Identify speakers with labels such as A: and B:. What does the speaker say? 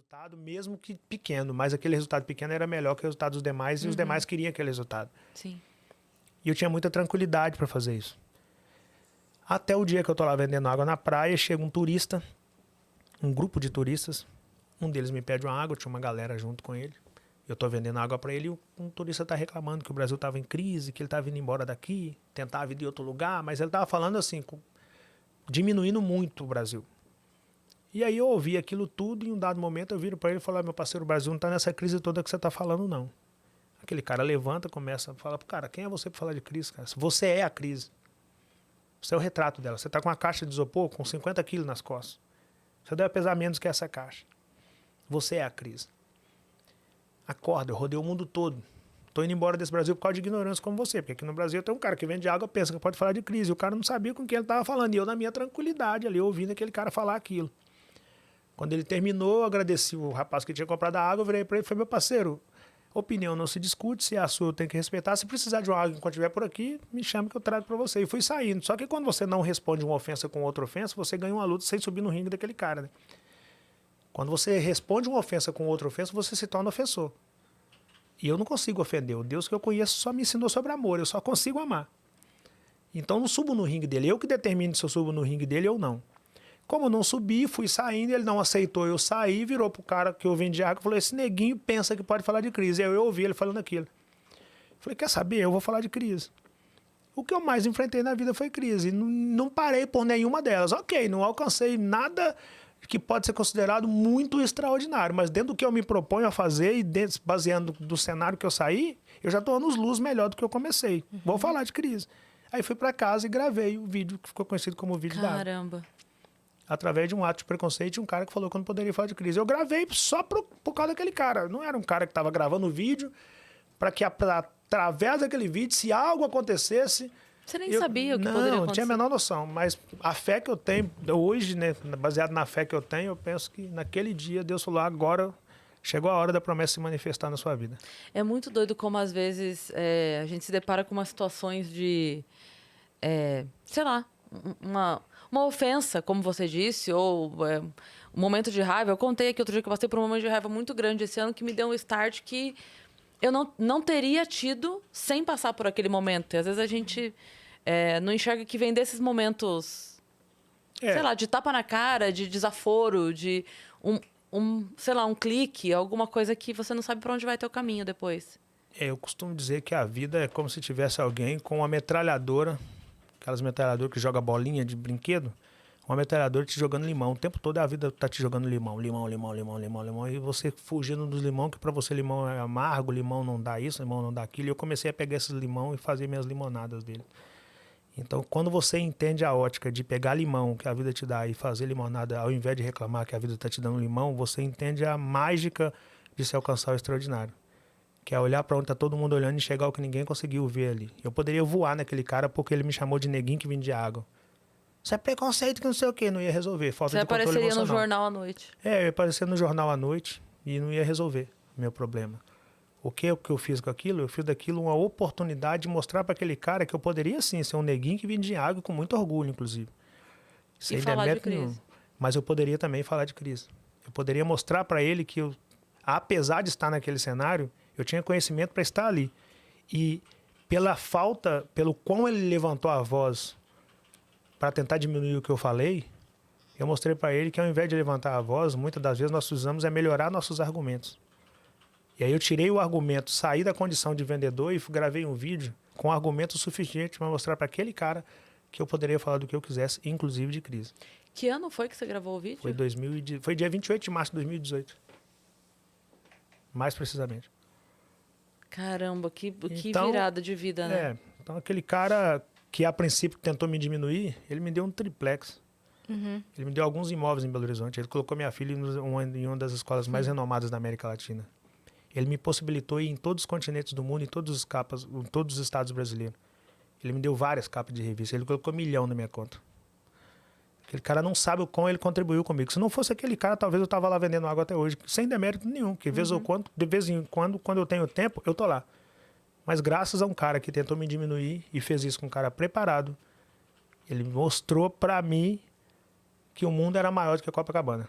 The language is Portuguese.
A: resultado, mesmo que pequeno, mas aquele resultado pequeno era melhor que o resultado dos demais e os demais queriam aquele resultado.
B: Sim.
A: E eu tinha muita tranquilidade para fazer isso. Até o dia que eu tô lá vendendo água na praia, chega um turista, um grupo de turistas, um deles me pede uma água, tinha uma galera junto com ele. Eu tô vendendo água para ele e um turista tá reclamando que o Brasil tava em crise, que ele tava indo embora daqui, tentava vir de outro lugar, mas ele tava falando assim, diminuindo muito o Brasil. E aí eu ouvi aquilo tudo e em um dado momento eu viro para ele e falo, meu parceiro, o Brasil não tá nessa crise toda que você tá falando, não. Aquele cara levanta, começa a falar, cara, quem é você para falar de crise, cara? Você é a crise. Você é o retrato dela. Você tá com uma caixa de isopor com 50 quilos nas costas. Você deve pesar menos que essa caixa. Você é a crise. Acorda, eu rodei o mundo todo. Tô indo embora desse Brasil por causa de ignorância como você. Porque aqui no Brasil tem um cara que vende água, pensa que pode falar de crise. E o cara não sabia com quem ele tava falando. E eu na minha tranquilidade ali, ouvindo aquele cara falar aquilo. Quando ele terminou, eu agradeci o rapaz que tinha comprado a água, eu virei para ele e falei, meu parceiro, opinião não se discute, se é a sua eu tenho que respeitar. Se precisar de uma água enquanto estiver por aqui, me chame que eu trago para você. E fui saindo. Só que quando você não responde uma ofensa com outra ofensa, você ganha uma luta sem subir no ringue daquele cara, né? Quando você responde uma ofensa com outra ofensa, você se torna ofensor. E eu não consigo ofender. O Deus que eu conheço só me ensinou sobre amor. Eu só consigo amar. Então não subo no ringue dele. Eu que determino se eu subo no ringue dele ou não. Como eu não subi, fui saindo, ele não aceitou, eu saí, virou pro cara que eu vendi água e falou, esse neguinho pensa que pode falar de crise. Aí eu ouvi ele falando aquilo. Falei, quer saber? Eu vou falar de crise. O que eu mais enfrentei na vida foi crise. Não parei por nenhuma delas. Ok, não alcancei nada que pode ser considerado muito extraordinário, mas dentro do que eu me proponho a fazer e baseando do cenário que eu saí, eu já estou anos-luz melhor do que eu comecei. Vou falar de crise. Aí fui para casa e gravei o vídeo que ficou conhecido como o vídeo da água.
B: Caramba.
A: Através de um ato de preconceito de um cara que falou que eu não poderia falar de crise. Eu gravei só por causa daquele cara. Não era um cara que estava gravando o vídeo para que através daquele vídeo, se algo acontecesse...
B: Você nem sabia o que poderia acontecer.
A: Não, não tinha a menor noção. Mas a fé que eu tenho hoje, né, baseado na fé que eu tenho, eu penso que naquele dia Deus falou, agora chegou a hora da promessa se manifestar na sua vida.
B: É muito doido como às vezes a gente se depara com umas situações de, sei lá, uma ofensa, como você disse, ou um momento de raiva. Eu contei aqui outro dia que eu passei por um momento de raiva muito grande esse ano que me deu um start que eu não teria tido sem passar por aquele momento. E às vezes a gente não enxerga que vem desses momentos, sei lá, de tapa na cara, de desaforo, de sei lá, um clique, alguma coisa que você não sabe para onde vai ter o caminho depois.
A: Eu costumo dizer que a vida é como se tivesse alguém com uma metralhadora, aquelas metralhadoras que joga bolinha de brinquedo, uma metralhadora te jogando limão. O tempo todo a vida tá te jogando limão, e você fugindo dos limão, que para você limão é amargo, limão não dá isso, limão não dá aquilo. E eu comecei a pegar esses limão e fazer minhas limonadas dele. Então, quando você entende a ótica de pegar limão que a vida te dá e fazer limonada, ao invés de reclamar que a vida está te dando limão, você entende a mágica de se alcançar o extraordinário. Que é olhar para onde está todo mundo olhando e chegar ao que ninguém conseguiu ver ali. Eu poderia voar naquele cara porque ele me chamou de neguinho que vendia água. Isso é preconceito que não sei o quê, não ia resolver. Falta de controle emocional.
B: Você apareceria no jornal à noite.
A: Eu ia aparecer no jornal à noite e não ia resolver o meu problema. O que eu fiz com aquilo? Eu fiz daquilo uma oportunidade de mostrar para aquele cara que eu poderia sim ser um neguinho que vendia água com muito orgulho, inclusive.
B: Sem falar de crise.
A: Mas eu poderia também falar de crise. Eu poderia mostrar para ele que, apesar de estar naquele cenário, eu tinha conhecimento para estar ali. E pelo quão ele levantou a voz para tentar diminuir o que eu falei, eu mostrei para ele que ao invés de levantar a voz, muitas das vezes nós usamos melhorar nossos argumentos. E aí eu tirei o argumento, saí da condição de vendedor e gravei um vídeo com argumento suficiente para mostrar para aquele cara que eu poderia falar do que eu quisesse, inclusive de crise.
B: Que ano foi que você gravou o vídeo?
A: Foi dia 28 de março de 2018. Mais precisamente.
B: Caramba, que virada de vida, né?
A: Então aquele cara que a princípio tentou me diminuir, ele me deu um triplex. Ele me deu alguns imóveis em Belo Horizonte. Ele colocou minha filha em uma das escolas mais renomadas da América Latina. Ele me possibilitou ir em todos os continentes do mundo, em todos os estados brasileiros. Ele me deu várias capas de revista. Ele colocou 1 milhão na minha conta. Aquele cara não sabe o quão ele contribuiu comigo. Se não fosse aquele cara, talvez eu estava lá vendendo água até hoje, sem demérito nenhum. Porque de vez em quando, quando eu tenho tempo, eu tô lá. Mas graças a um cara que tentou me diminuir e fez isso com um cara preparado, ele mostrou para mim que o mundo era maior do que a Copacabana.